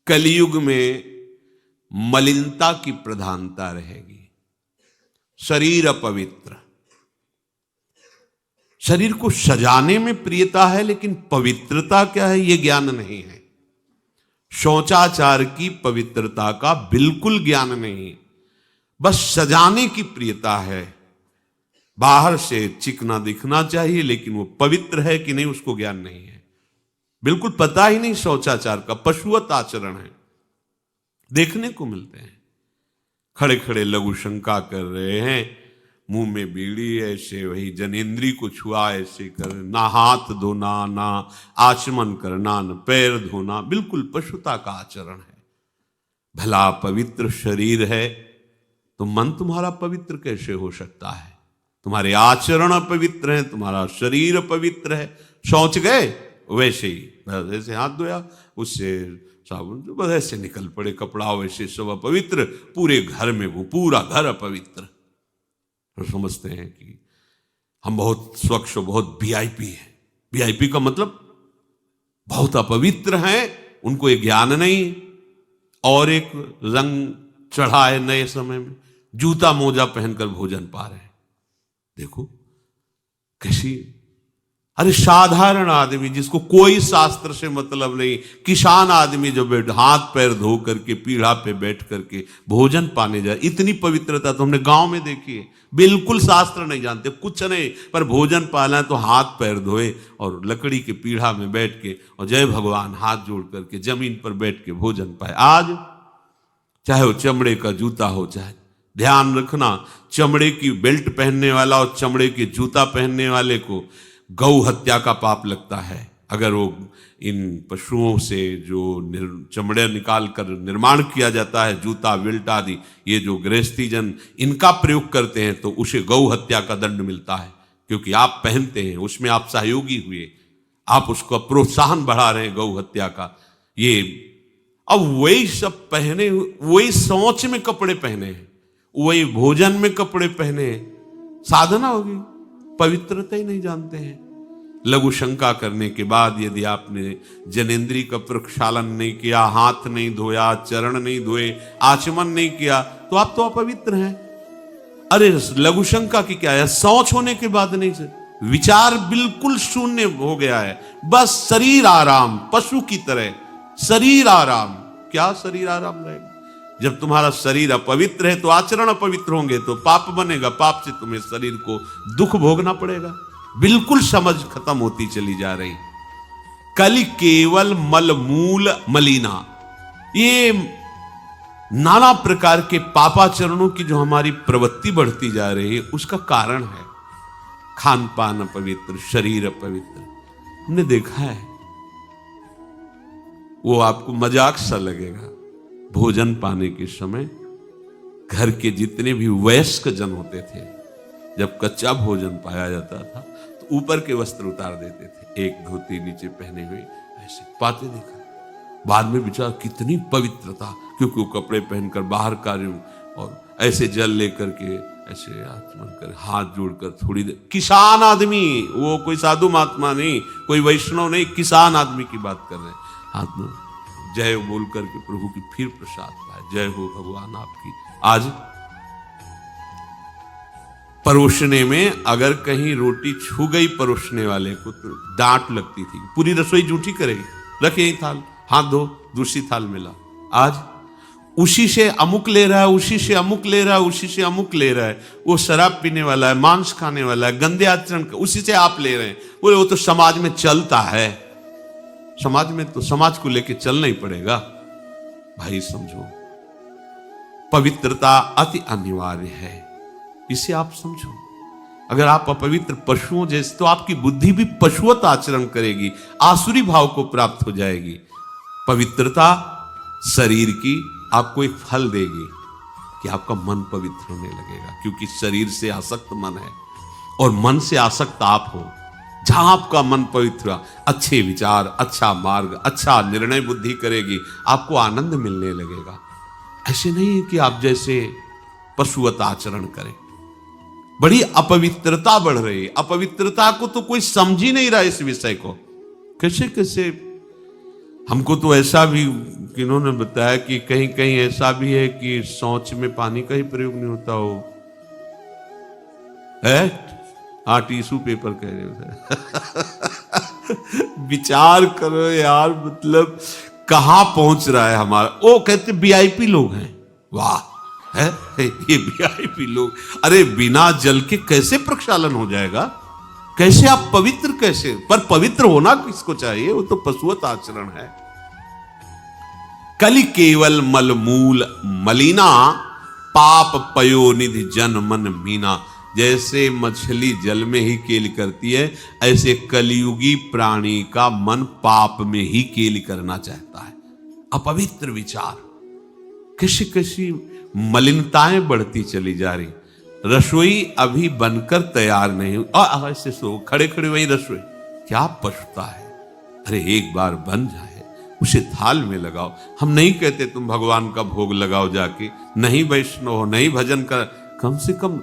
कलयुग में मलिनता की प्रधानता रहेगी। शरीर अपवित्र, शरीर को सजाने में प्रियता है, लेकिन पवित्रता क्या है यह ज्ञान नहीं है। शौचाचार की पवित्रता का बिल्कुल ज्ञान नहीं, बस सजाने की प्रियता है। बाहर से चिकना दिखना चाहिए, लेकिन वो पवित्र है कि नहीं उसको ज्ञान नहीं है, बिल्कुल पता ही नहीं शौचाचार का, पशुवत आचरण है। देखने को मिलते हैं खड़े खड़े लघु शंका कर रहे हैं, मुंह में बीड़ी ऐसे, वही जनेन्द्री को छुआ ऐसे कर, ना हाथ धोना, ना आचमन करना, न पैर धोना, बिल्कुल पशुता का आचरण है। भला पवित्र शरीर है तो मन तुम्हारा पवित्र कैसे हो सकता है? तुम्हारे आचरण अपवित्र हैं, तुम्हारा शरीर अपवित्र है। शौच गए वैसे ही, जैसे हाथ धोया उससे साबुन जो बस ऐसे निकल पड़े कपड़ा, वैसे सब अपवित्र, पूरे घर में वो पूरा घर अपवित्र। तो समझते हैं कि हम बहुत स्वच्छ, बहुत वीआईपी हैं। वीआईपी का मतलब बहुत अपवित्र हैं, उनको ये ज्ञान नहीं। और एक रंग चढ़ा है नए समय में, जूता मोजा पहनकर भोजन पा रहे हैं। देखो कैसी, अरे साधारण आदमी जिसको कोई शास्त्र से मतलब नहीं, किसान आदमी जो बैठ हाथ पैर धो करके पीढ़ा पे बैठ करके भोजन पाने जाए, इतनी पवित्रता तो हमने गांव में देखी है। बिल्कुल शास्त्र नहीं जानते, कुछ नहीं, पर भोजन पाना है तो हाथ पैर धोए और लकड़ी के पीढ़ा में बैठ के और जय भगवान हाथ जोड़ करके जमीन पर बैठ के भोजन पाए। आज चाहे वो चमड़े का जूता हो, चाहे ध्यान रखना, चमड़े की बेल्ट पहनने वाला और चमड़े के जूता पहनने वाले को गौ हत्या का पाप लगता है। अगर वो इन पशुओं से जो चमड़े निकाल कर निर्माण किया जाता है, जूता बेल्ट आदि, ये जो गृहस्थी जन इनका प्रयोग करते हैं तो उसे गौ हत्या का दंड मिलता है, क्योंकि आप पहनते हैं, उसमें आप सहयोगी हुए, आप उसको प्रोत्साहन बढ़ा रहे हैं गौ हत्या का। ये अब वही सब पहने, वही सोच में कपड़े पहने हैं, वही भोजन में कपड़े पहने हैं, साधना होगी, पवित्रता ही नहीं जानते हैं। लघु शंका करने के बाद यदि आपने जनेन्द्री का प्रक्षालन नहीं किया, हाथ नहीं धोया, चरण नहीं धोए, आचमन नहीं किया, तो आप तो अपवित्र हैं। अरे लघु शंका की क्या है, शौच होने के बाद नहीं से विचार बिल्कुल शून्य हो गया है, बस शरीर आराम, पशु की तरह शरीर आराम। क्या शरीर आराम रहेगा? जब तुम्हारा शरीर अपवित्र है तो आचरण अपवित्र होंगे, तो पाप बनेगा, पाप से तुम्हें शरीर को दुख भोगना पड़ेगा। बिल्कुल समझ खत्म होती चली जा रही। कल केवल मल मूल मलिना, ये नाना प्रकार के पापाचरणों की जो हमारी प्रवृत्ति बढ़ती जा रही है, उसका कारण है खान पान अपवित्र, शरीर अपवित्र। हमने देखा है, वो आपको मजाक सा लगेगा, भोजन पाने के समय घर के जितने भी वयस्क जन होते थे, जब कच्चा भोजन पाया जाता था तो ऊपर के वस्त्र उतार देते थे, एक धोती नीचे पहने हुए ऐसे पाते देखा। बाद में विचार कितनी पवित्रता, क्योंकि वो कपड़े पहनकर बाहर कार्यों और ऐसे जल लेकर के ऐसे आचमन कर हाथ जोड़कर थोड़ी देर, किसान आदमी, वो कोई साधु महात्मा नहीं, कोई वैष्णव नहीं, किसान आदमी की बात कर रहे हैं। हाथ में जय बोल करके प्रभु की फिर प्रसाद पाए, जय हो भगवान आपकी। आज परोसने में अगर कहीं रोटी छू गई परोसने वाले को तो डांट लगती थी, पूरी रसोई जूठी करेगी, रखे यही थाल, हाथ धो, दूसरी थाल मिला। आज उसी से अमुक ले रहा है, उसी से अमुक ले रहा है, उसी से अमुक ले रहा है, वो शराब पीने वाला है, मांस खाने वाला है, गंदे आचरण, उसी से आप ले रहे हैं। बोले वो तो समाज में चलता है, समाज में तो समाज को लेके चलना ही पड़ेगा। भाई समझो, पवित्रता अति अनिवार्य है, इसे आप समझो। अगर आप अपवित्र पशुओं जैसे, तो आपकी बुद्धि भी पशुवत आचरण करेगी, आसुरी भाव को प्राप्त हो जाएगी। पवित्रता शरीर की आपको एक फल देगी कि आपका मन पवित्र होने लगेगा, क्योंकि शरीर से आसक्त मन है और मन से आसक्त आप हो। जहां आपका मन पवित्र, अच्छे विचार, अच्छा मार्ग, अच्छा निर्णय बुद्धि करेगी, आपको आनंद मिलने लगेगा। ऐसे नहीं है कि आप जैसे पशुवत आचरण करें। बड़ी अपवित्रता बढ़ रही है, अपवित्रता को तो कोई समझ ही नहीं रहा इस विषय को। कैसे कैसे हमको तो ऐसा भी किन्होंने बताया कि कहीं कहीं ऐसा भी है कि शौच में पानी का ही प्रयोग नहीं होता हो है। हाँ, टिश्यू पेपर कह रहे हो। विचार करो यार, मतलब कहां पहुंच रहा है हमारा। वो कहते वीआईपी लोग हैं, वाह है ये वीआईपी लोग। अरे बिना जल के कैसे प्रक्षालन हो जाएगा, कैसे आप पवित्र, कैसे? पर पवित्र होना किसको चाहिए, वो तो पशुवत आचरण है। कलि केवल मलमूल मलिना, पाप पयोनिधि जन मन मीना। जैसे मछली जल में ही केली करती है, ऐसे कलियुगी प्राणी का मन पाप में ही केली करना चाहता है। अपवित्र विचार, कैसी कैसी मलिनताएं बढ़ती चली जा रही। रसोई अभी बनकर तैयार नहीं हुई, ऐसे सो खड़े खड़े वही रसोई, क्या पछता है। अरे एक बार बन जाए, उसे थाल में लगाओ। हम नहीं कहते तुम भगवान का भोग लगाओ जाके, नहीं वैष्णव हो, नहीं भजन कर, कम से कम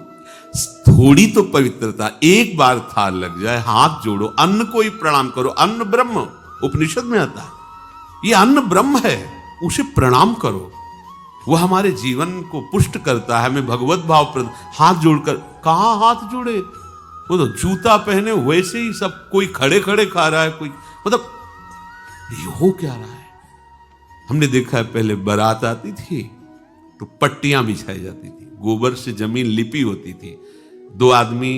थोड़ी तो पवित्रता। एक बार थाल लग जाए, हाथ जोड़ो, अन्न को ही प्रणाम करो। अन्न ब्रह्म, उपनिषद में आता है, ये अन्न ब्रह्म है, उसे प्रणाम करो। वह हमारे जीवन को पुष्ट करता है, हमें भगवत भाव प्रद। हाथ जोड़कर, कहां हाथ जोड़े, वो तो जूता पहने वैसे ही सब, कोई खड़े खड़े खा रहा है, कोई मतलब ये हो क्या रहा है। हमने देखा है पहले बारात आती थी तो पट्टियां बिछाई जाती थी, गोबर से जमीन लिपी होती थी, दो आदमी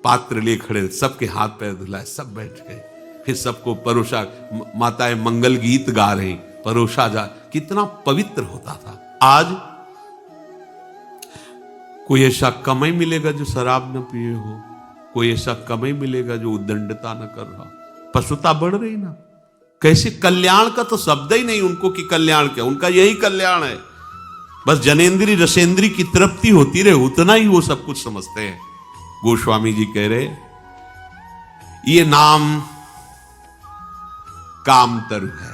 पात्र लिए खड़े, सबके हाथ पैर धुलाए, सब बैठ गए, फिर सबको परोसा, माताएं मंगल गीत गा रही, परोसा जा, कितना पवित्र होता था। आज कोई ऐसा कम ही मिलेगा जो शराब न पिए हो, कोई ऐसा कम ही मिलेगा जो उद्दंडता न कर रहा। पशुता बढ़ रही ना, कैसे कल्याण का तो शब्द ही नहीं उनको कि कल्याण क्या, उनका यही कल्याण है, बस जनेन्द्री रसेंद्री की तृप्ति होती रहे, उतना ही वो सब कुछ समझते हैं। गोस्वामी जी कह रहे, ये नाम कामतरु है,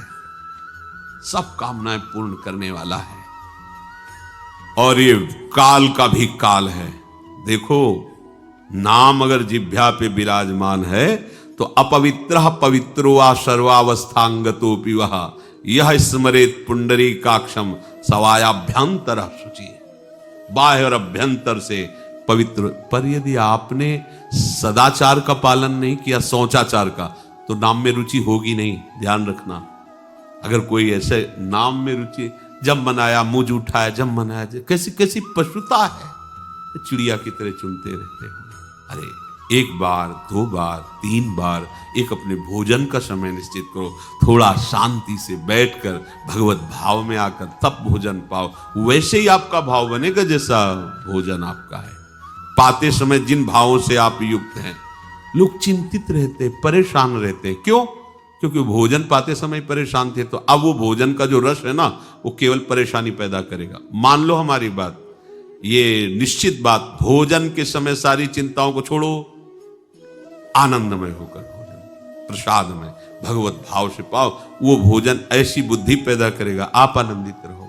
सब कामनाएं पूर्ण करने वाला है, और ये काल का भी काल है। देखो, नाम अगर जिह्वा पे विराजमान है तो अपवित्र पवित्रो वा सर्वावस्थांगतोपि वह यह स्मरेत पुंडरीकाक्षम सवायाभ्यंतर शुचि। बाह्य और अभ्यंतर से पवित्र। पर यदि आपने सदाचार का पालन नहीं किया, शौचाचार का, तो नाम में रुचि होगी नहीं, ध्यान रखना। अगर कोई ऐसे नाम में रुचि, जब मनाया मुझ उठाया, जब मनाया, कैसी कैसी पशुता है, चिड़िया की तरह चुनते रहते हो। अरे एक बार, दो बार, तीन बार एक अपने भोजन का समय निश्चित करो, थोड़ा शांति से बैठकर भगवत भाव में आकर तब भोजन पाओ, वैसे ही आपका भाव बनेगा जैसा भोजन आपका है। पाते समय जिन भावों से आप युक्त हैं, लोग चिंतित रहते, परेशान रहते, क्यों? क्योंकि भोजन पाते समय परेशान थे, तो अब वो भोजन का जो रस है ना, वो केवल परेशानी पैदा करेगा। मान लो हमारी बात, ये निश्चित बात, भोजन के समय सारी चिंताओं को छोड़ो, आनंदमय होकर भोजन, प्रसाद में भगवत भाव से पाओ, वो भोजन ऐसी बुद्धि पैदा करेगा, आप आनंदित रहो।